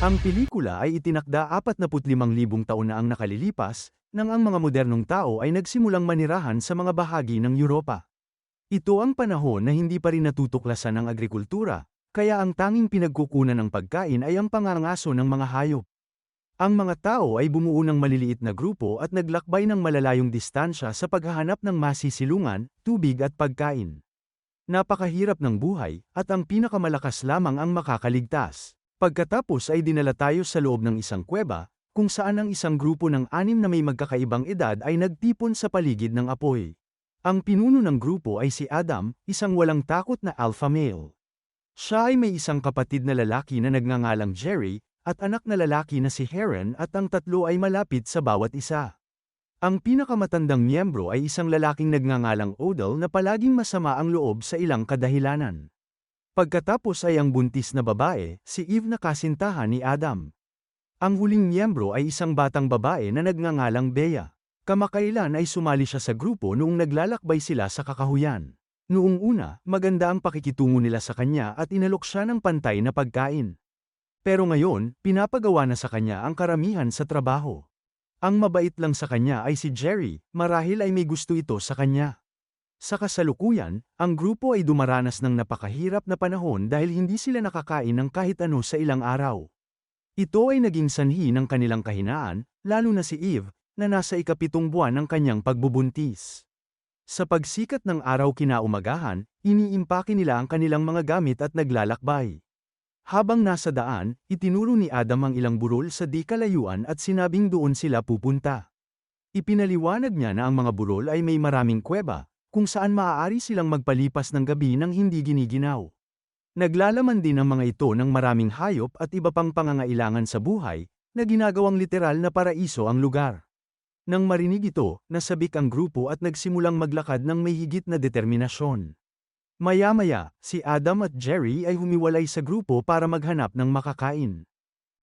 Ang pelikula ay itinakda 45,000 taon na ang nakalilipas, nang ang mga modernong tao ay nagsimulang manirahan sa mga bahagi ng Europa. Ito ang panahon na hindi pa rin natutuklasan ng agrikultura, kaya ang tanging pinagkukunan ng pagkain ay ang pangangaso ng mga hayop. Ang mga tao ay bumuo ng maliliit na grupo at naglakbay ng malalayong distansya sa paghahanap ng masisilungan, tubig at pagkain. Napakahirap ng buhay, at ang pinakamalakas lamang ang makakaligtas. Pagkatapos ay dinala tayo sa loob ng isang kuweba, kung saan ang isang grupo ng 6 na may magkakaibang edad ay nagtipon sa paligid ng apoy. Ang pinuno ng grupo ay si Adam, isang walang takot na alpha male. Siya ay may isang kapatid na lalaki na nagngangalang Jerry, at anak na lalaki na si Heron at ang tatlo ay malapit sa bawat isa. Ang pinakamatandang miyembro ay isang lalaking nagngangalang Odell na palaging masama ang loob sa ilang kadahilanan. Pagkatapos ay ang buntis na babae, si Eve na kasintahan ni Adam. Ang huling miyembro ay isang batang babae na nagngangalang Bea. Kamakailan ay sumali siya sa grupo noong naglalakbay sila sa kakahuyan. Noong una, maganda ang pakikitungo nila sa kanya at inalok siya ng pantay na pagkain. Pero ngayon, pinapagawa na sa kanya ang karamihan sa trabaho. Ang mabait lang sa kanya ay si Jerry, marahil ay may gusto ito sa kanya. Sa kasalukuyan, ang grupo ay dumaranas ng napakahirap na panahon dahil hindi sila nakakain ng kahit ano sa ilang araw. Ito ay naging sanhi ng kanilang kahinaan, lalo na si Eve, na nasa ika-7 buwan ng kanyang pagbubuntis. Sa pagsikat ng araw kinaumagahan, iniimpake nila ang kanilang mga gamit at naglalakbay. Habang nasa daan, itinuro ni Adam ang ilang burol sa di kalayuan at sinabing doon sila pupunta. Ipinaliwanag niya na ang mga burol ay may maraming kuweba, kung saan maaari silang magpalipas ng gabi nang hindi giniginaw. Naglalaman din ang mga ito ng maraming hayop at iba pang pangangailangan sa buhay, na ginagawang literal na paraiso ang lugar. Nang marinig ito, nasabik ang grupo at nagsimulang maglakad ng may higit na determinasyon. Maya-maya, si Adam at Jerry ay humiwalay sa grupo para maghanap ng makakain.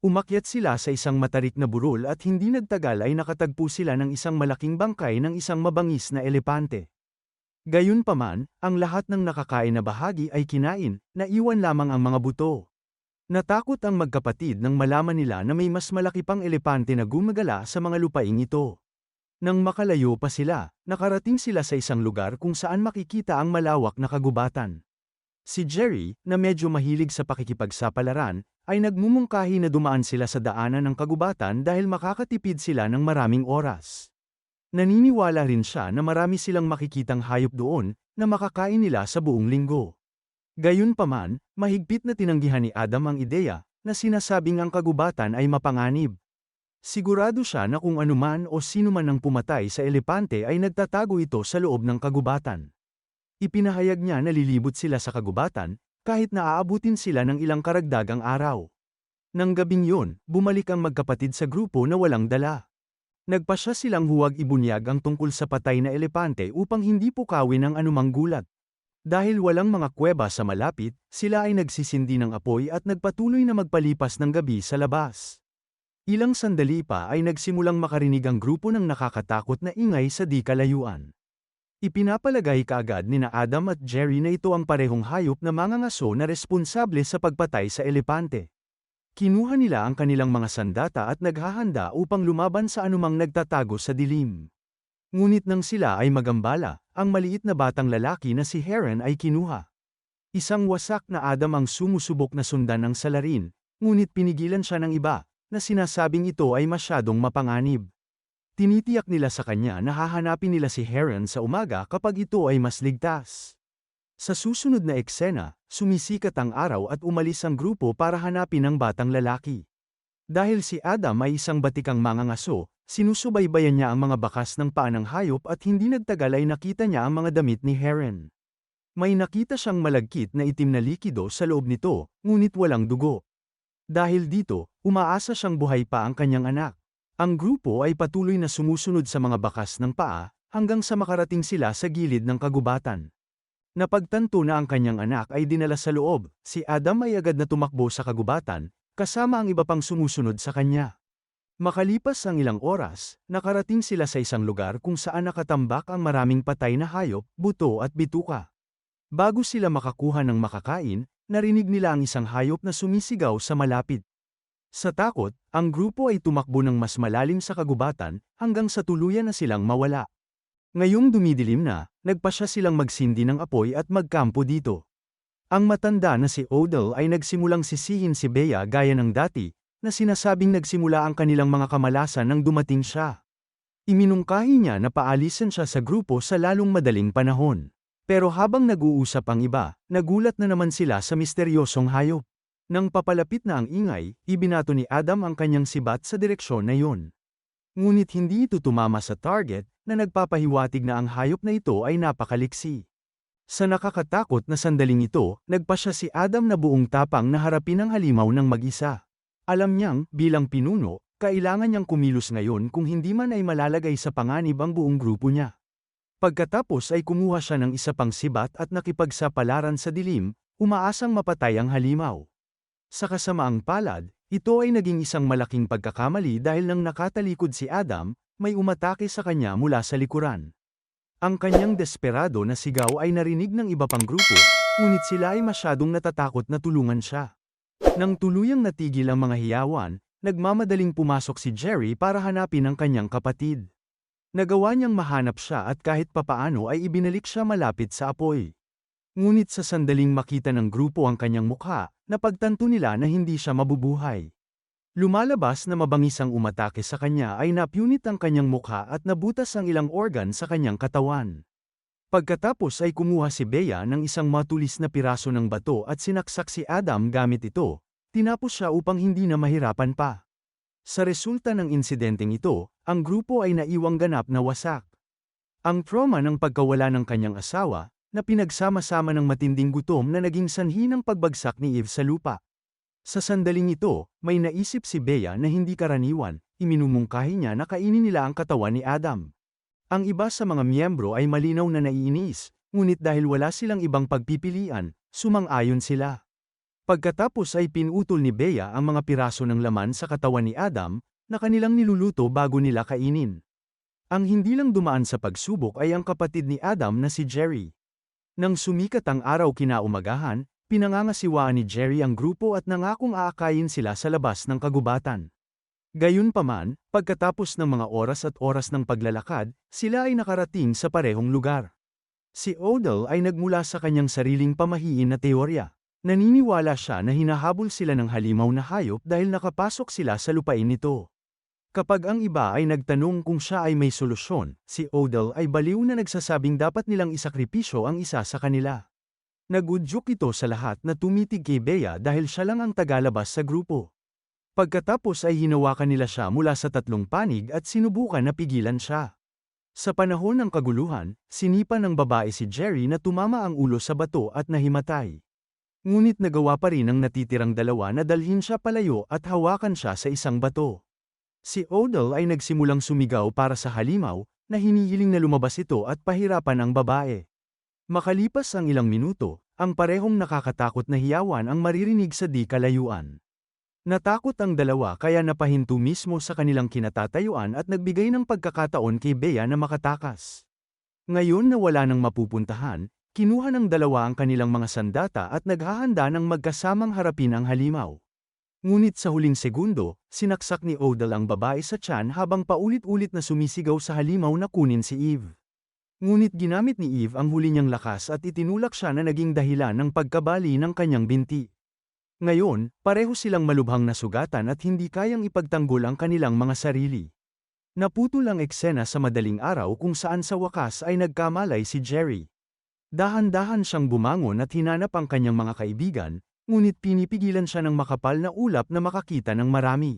Umakyat sila sa isang matarik na burol at hindi nagtagal ay nakatagpo sila ng isang malaking bangkay ng isang mabangis na elepante. Gayunpaman, ang lahat ng nakakain na bahagi ay kinain, naiwan lamang ang mga buto. Natakot ang magkapatid nang malaman nila na may mas malaki pang elepante na gumagala sa mga lupaing ito. Nang makalayo pa sila, nakarating sila sa isang lugar kung saan makikita ang malawak na kagubatan. Si Jerry, na medyo mahilig sa pakikipagsapalaran, ay nagmumungkahi na dumaan sila sa daanan ng kagubatan dahil makakatipid sila ng maraming oras. Naniniwala rin siya na marami silang makikitang hayop doon, na makakain nila sa buong linggo. Gayunpaman, mahigpit na tinanggihan ni Adam ang ideya, na sinasabing ang kagubatan ay mapanganib. Sigurado siya na kung anuman o sino man ang pumatay sa elepante ay nagtatago ito sa loob ng kagubatan. Ipinahayag niya na lilibot sila sa kagubatan, kahit na aabutin sila ng ilang karagdagang araw. Nang gabing yun, bumalik ang magkapatid sa grupo na walang dala. Nagpasya silang huwag ibunyag ang tungkol sa patay na elepante upang hindi pukawin ang anumang gulat. Dahil walang mga kuweba sa malapit, sila ay nagsisindi ng apoy at nagpatuloy na magpalipas ng gabi sa labas. Ilang sandali pa ay nagsimulang makarinig ang grupo ng nakakatakot na ingay sa di kalayuan. Ipinapalagay kaagad nina Adam at Jerry na ito ang parehong hayop na mangangaso na responsable sa pagpatay sa elepante. Kinuha nila ang kanilang mga sandata at naghahanda upang lumaban sa anumang nagtatago sa dilim. Ngunit nang sila ay magambala, ang maliit na batang lalaki na si Heron ay kinuha. Isang wasak na Adam ang sumusubok na sundan ng salarin, ngunit pinigilan siya ng iba, na sinasabing ito ay masyadong mapanganib. Tinitiyak nila sa kanya na hahanapin nila si Heron sa umaga kapag ito ay mas ligtas. Sa susunod na eksena, sumisikat ang araw at umalis ang grupo para hanapin ang batang lalaki. Dahil si Adam ay isang batikang mangangaso, sinusubaybayan niya ang mga bakas ng paa ng hayop at hindi nagtagal ay nakita niya ang mga damit ni Heron. May nakita siyang malagkit na itim na likido sa loob nito, ngunit walang dugo. Dahil dito, umaasa siyang buhay pa ang kanyang anak. Ang grupo ay patuloy na sumusunod sa mga bakas ng paa, hanggang sa makarating sila sa gilid ng kagubatan. Napagtanto na ang kanyang anak ay dinala sa loob, si Adam ay agad na tumakbo sa kagubatan, kasama ang iba pang sumusunod sa kanya. Makalipas ang ilang oras, nakarating sila sa isang lugar kung saan nakatambak ang maraming patay na hayop, buto at bituka. Bago sila makakuha ng makakain, narinig nila ang isang hayop na sumisigaw sa malapit. Sa takot, ang grupo ay tumakbo ng mas malalim sa kagubatan hanggang sa tuluyan na silang mawala. Ngayong dumidilim na, nagpasya silang magsindi ng apoy at magkampo dito. Ang matanda na si Odell ay nagsimulang sisihin si Bea gaya ng dati, na sinasabing nagsimula ang kanilang mga kamalasan nang dumating siya. Iminungkahi niya na paalisin siya sa grupo sa lalong madaling panahon. Pero habang nag-uusap ang iba, nagulat na naman sila sa misteryosong hayop. Nang papalapit na ang ingay, ibinato ni Adam ang kanyang sibat sa direksyon na iyon. Ngunit hindi ito tumama sa target, na nagpapahiwatig na ang hayop na ito ay napakaliksi. Sa nakakatakot na sandaling ito, nagpasya si Adam na buong tapang na harapin ang halimaw ng mag-isa. Alam niyang, bilang pinuno, kailangan niyang kumilos ngayon kung hindi man ay malalagay sa panganib ang buong grupo niya. Pagkatapos ay kumuha siya ng isa pang sibat at nakipagsapalaran sa dilim, umaasang mapatay ang halimaw. Sa kasamaang palad, ito ay naging isang malaking pagkakamali dahil nang nakatalikod si Adam, may umatake sa kanya mula sa likuran. Ang kanyang desperado na sigaw ay narinig ng iba pang grupo, ngunit sila ay masyadong natatakot na tulungan siya. Nang tuluyang natigil ang mga hiyawan, nagmamadaling pumasok si Jerry para hanapin ang kanyang kapatid. Nagawa niyang mahanap siya at kahit papaano ay ibinalik siya malapit sa apoy. Ngunit sa sandaling makita ng grupo ang kanyang mukha, napagtanto nila na hindi siya mabubuhay. Lumalabas na mabangis ang umatake sa kanya ay napunit ang kanyang mukha at nabutas ang ilang organ sa kanyang katawan. Pagkatapos ay kumuha si Bea ng isang matulis na piraso ng bato at sinaksak si Adam gamit ito, tinapos siya upang hindi na mahirapan pa. Sa resulta ng insidenteng ito, ang grupo ay naiwang ganap na wasak. Ang trauma ng pagkawala ng kanyang asawa, na pinagsama-sama ng matinding gutom na naging sanhi ng pagbagsak ni Eve sa lupa. Sa sandaling ito, may naisip si Bea na hindi karaniwan, iminumungkahi niya na kainin nila ang katawan ni Adam. Ang iba sa mga miyembro ay malinaw na naiinis, ngunit dahil wala silang ibang pagpipilian, sumang-ayon sila. Pagkatapos ay pinutol ni Bea ang mga piraso ng laman sa katawan ni Adam, na kanilang niluluto bago nila kainin. Ang hindi lang dumaan sa pagsubok ay ang kapatid ni Adam na si Jerry. Nang sumikat ang araw kinaumagahan, pinangangasiwaan ni Jerry ang grupo at nangakong aakayin sila sa labas ng kagubatan. Gayunpaman, pagkatapos ng mga oras at oras ng paglalakad, sila ay nakarating sa parehong lugar. Si Odell ay nagmula sa kanyang sariling pamahiin na teorya. Naniniwala siya na hinahabol sila ng halimaw na hayop dahil nakapasok sila sa lupain nito. Kapag ang iba ay nagtanong kung siya ay may solusyon, si Odell ay baliw na nagsasabing dapat nilang isakripisyo ang isa sa kanila. Nagudyok ito sa lahat na tumitig kay Bea dahil siya lang ang tagalabas sa grupo. Pagkatapos ay hinawakan nila siya mula sa tatlong panig at sinubukan na pigilan siya. Sa panahon ng kaguluhan, sinipa ng babae si Jerry na tumama ang ulo sa bato at nahimatay. Ngunit nagawa pa rin ng natitirang dalawa na dalhin siya palayo at hawakan siya sa isang bato. Si Odell ay nagsimulang sumigaw para sa halimaw, na hinihiling na lumabas ito at pahirapan ang babae. Makalipas ang ilang minuto, ang parehong nakakatakot na hiyawan ang maririnig sa di kalayuan. Natakot ang dalawa kaya napahinto mismo sa kanilang kinatatayuan at nagbigay ng pagkakataon kay Bea na makatakas. Ngayon na wala nang mapupuntahan, kinuha ng dalawa ang kanilang mga sandata at naghahanda ng magkasamang harapin ang halimaw. Ngunit sa huling segundo, sinaksak ni Odell ang babae sa tiyan habang paulit-ulit na sumisigaw sa halimaw na kunin si Eve. Ngunit ginamit ni Eve ang huli niyang lakas at itinulak siya na naging dahilan ng pagkabali ng kanyang binti. Ngayon, pareho silang malubhang nasugatan at hindi kayang ipagtanggol ang kanilang mga sarili. Naputol ang eksena sa madaling araw kung saan sa wakas ay nagkamalay si Jerry. Dahan-dahan siyang bumangon at hinanap ang kanyang mga kaibigan, ngunit pinipigilan siya ng makapal na ulap na makakita ng marami.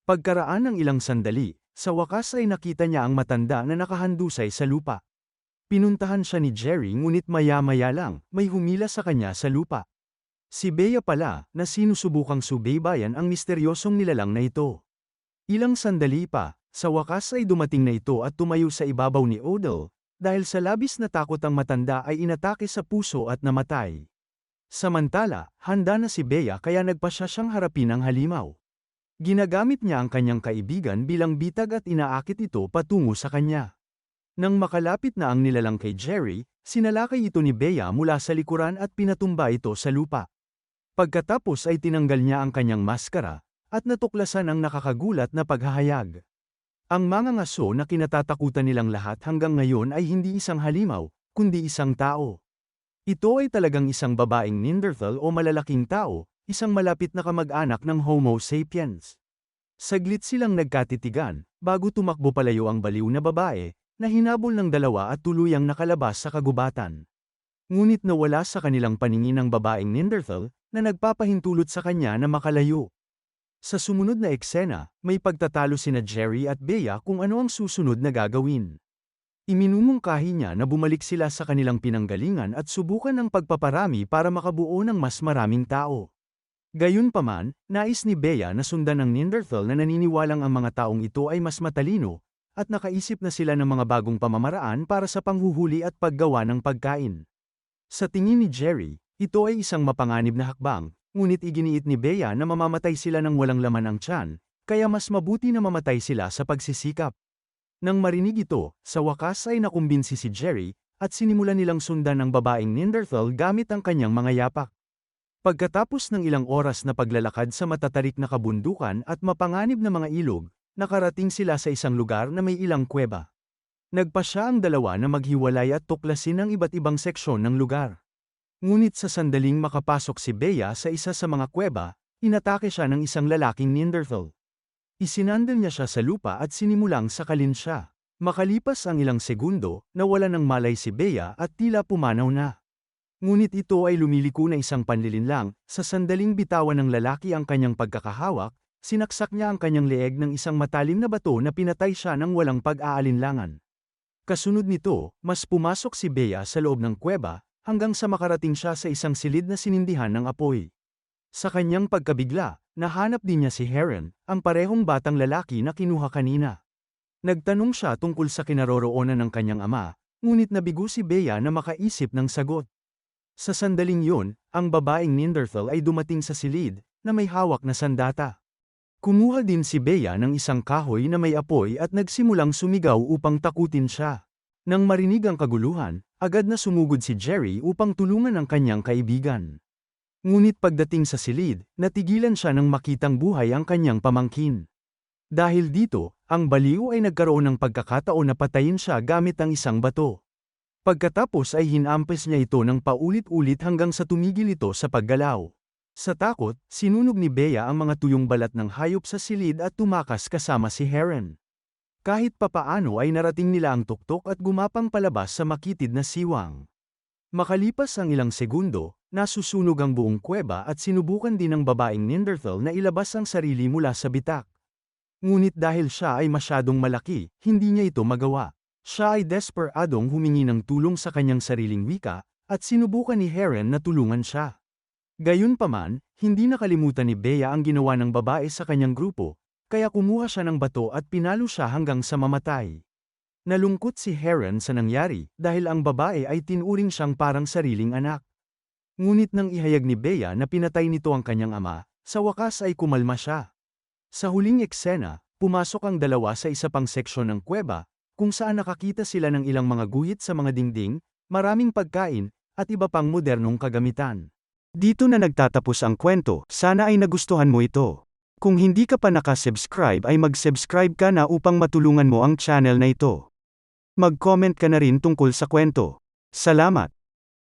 Pagkaraan ng ilang sandali, sa wakas ay nakita niya ang matanda na nakahandusay sa lupa. Pinuntahan siya ni Jerry ngunit maya-maya lang, may humila sa kanya sa lupa. Si Bea pala, na sinusubukang subaybayan ang misteryosong nilalang na ito. Ilang sandali pa, sa wakas ay dumating na ito at tumayo sa ibabaw ni Odell, dahil sa labis na takot ang matanda ay inatake sa puso at namatay. Samantala, handa na si Bea kaya nagpasya siyang harapin ang halimaw. Ginagamit niya ang kanyang kaibigan bilang bitag at inaakit ito patungo sa kanya. Nang makalapit na ang nilalang kay Jerry, sinalakay ito ni Bea mula sa likuran at pinatumba ito sa lupa. Pagkatapos ay tinanggal niya ang kanyang maskara, at natuklasan ang nakakagulat na paghahayag. Ang mga ngaso na kinatatakutan nilang lahat hanggang ngayon ay hindi isang halimaw, kundi isang tao. Ito ay talagang isang babaeng Neanderthal o malalaking tao, isang malapit na kamag-anak ng Homo sapiens. Saglit silang nagkatitigan, bago tumakbo palayo ang baliw na babae, na hinabol ng dalawa at tuluyang nakalabas sa kagubatan. Ngunit nawala sa kanilang paningin ang babaeng Neanderthal, na nagpapahintulot sa kanya na makalayo. Sa sumunod na eksena, may pagtatalo sina Jerry at Bea kung ano ang susunod na gagawin. Iminumungkahi niya na bumalik sila sa kanilang pinanggalingan at subukan ang pagpaparami para makabuo ng mas maraming tao. Gayunpaman, nais ni Bea na sundan ang Neanderthal na naniniwalang ang mga taong ito ay mas matalino, at nakaisip na sila ng mga bagong pamamaraan para sa panghuhuli at paggawa ng pagkain. Sa tingin ni Jerry, ito ay isang mapanganib na hakbang, ngunit iginiit ni Bea na mamamatay sila ng walang laman ang tiyan, kaya mas mabuti na mamatay sila sa pagsisikap. Nang marinig ito, sa wakas ay nakumbinsi si Jerry, at sinimulan nilang sundan ang babaeng Neanderthal gamit ang kanyang mga yapak. Pagkatapos ng ilang oras na paglalakad sa matatarik na kabundukan at mapanganib na mga ilog, nakarating sila sa isang lugar na may ilang kuweba. Nagpasya ang dalawa na maghiwalay at tuklasin ang iba't ibang seksyon ng lugar. Ngunit sa sandaling makapasok si Bea sa isa sa mga kuweba, inatake siya ng isang lalaking Neanderthal. Isinandal niya siya sa lupa at sinimulang sakalin siya. Makalipas ang ilang segundo, nawala ng malay si Bea at tila pumanaw na. Ngunit ito ay lumiliko na isang panlilinlang, sa sandaling bitawan ng lalaki ang kanyang pagkakahawak, sinaksak niya ang kanyang leeg ng isang matalim na bato na pinatay siya ng walang pag-aalinlangan. Kasunod nito, mas pumasok si Bea sa loob ng kuweba, hanggang sa makarating siya sa isang silid na sinindihan ng apoy. Sa kanyang pagkabigla, nahanap din niya si Heron, ang parehong batang lalaki na kinuha kanina. Nagtanong siya tungkol sa kinaroroonan ng kanyang ama, ngunit nabigo si Bea na makaisip ng sagot. Sa sandaling yun, ang babaeng Neanderthal ay dumating sa silid, na may hawak na sandata. Kumuha din si Bea ng isang kahoy na may apoy at nagsimulang sumigaw upang takutin siya. Nang marinig ang kaguluhan, agad na sumugod si Jerry upang tulungan ang kanyang kaibigan. Ngunit pagdating sa silid, natigilan siya nang makitang buhay ang kanyang pamangkin. Dahil dito, ang baliw ay nagkaroon ng pagkakataon na patayin siya gamit ang isang bato. Pagkatapos ay hinampes niya ito ng paulit-ulit hanggang sa tumigil ito sa paggalaw. Sa takot, sinunog ni Bea ang mga tuyong balat ng hayop sa silid at tumakas kasama si Heron. Kahit papaano ay narating nila ang tuktok at gumapang palabas sa makitid na siwang. Makalipas ang ilang segundo, nasusunog ang buong kuweba at sinubukan din ng babaeng Neanderthal na ilabas ang sarili mula sa bitak. Ngunit dahil siya ay masyadong malaki, hindi niya ito magawa. Siya ay desperadong humingi ng tulong sa kanyang sariling wika, at sinubukan ni Heron na tulungan siya. Gayunpaman, hindi nakalimutan ni Bea ang ginawa ng babae sa kanyang grupo, kaya kumuha siya ng bato at pinalo siya hanggang sa mamatay. Nalungkot si Heron sa nangyari dahil ang babae ay tinuring siyang parang sariling anak. Ngunit nang ihayag ni Bea na pinatay nito ang kanyang ama, sa wakas ay kumalma siya. Sa huling eksena, pumasok ang dalawa sa isa pang seksyon ng kuweba, kung saan nakakita sila ng ilang mga guhit sa mga dingding, maraming pagkain, at iba pang modernong kagamitan. Dito na nagtatapos ang kwento, sana ay nagustuhan mo ito. Kung hindi ka pa nakasubscribe ay mag-subscribe ka na upang matulungan mo ang channel na ito. Mag-comment ka na rin tungkol sa kwento. Salamat!